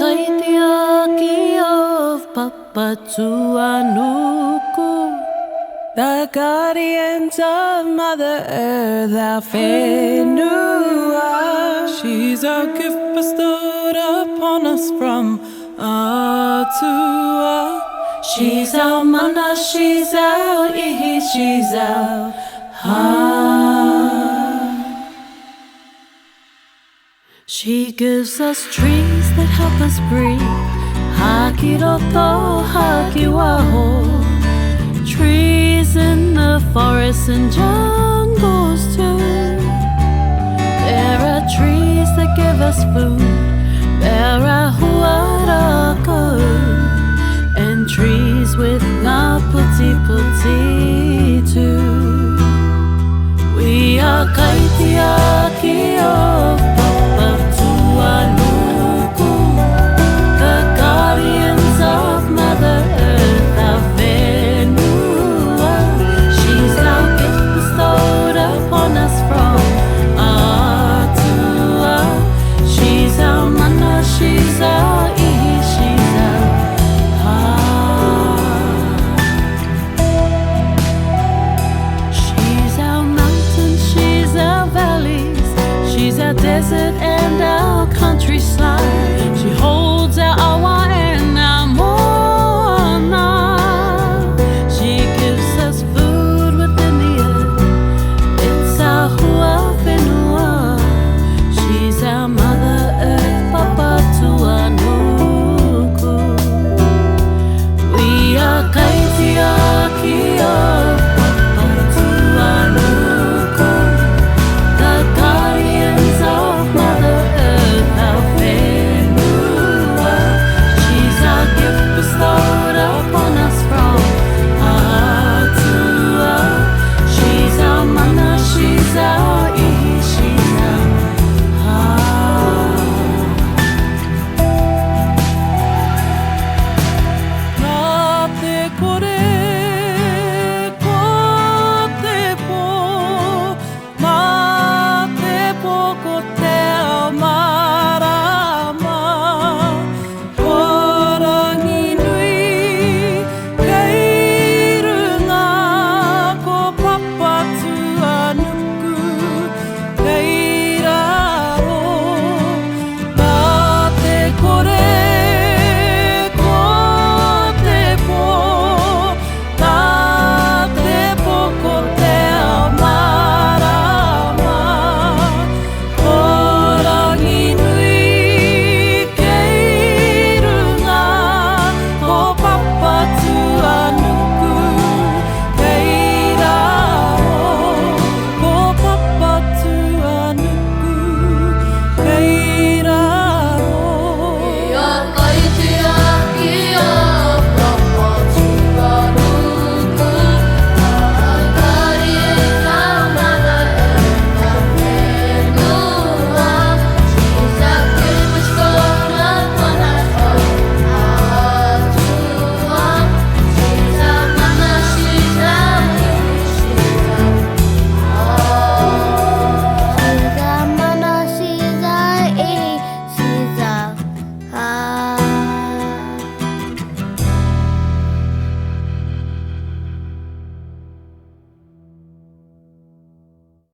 kaitiaki of Papatuanuku, the guardians of Mother Earth, our Whenua. She's our gift bestowed upon us from Atua. She's our mana, she's our ihi, she's our ha. She gives us trees that help us breathe. Hakiroto, hakiwaho. Trees in the forests and jungles too. There are trees that give us food. There are huarako, and trees with ngaputi-puti too. We are kaitiaki o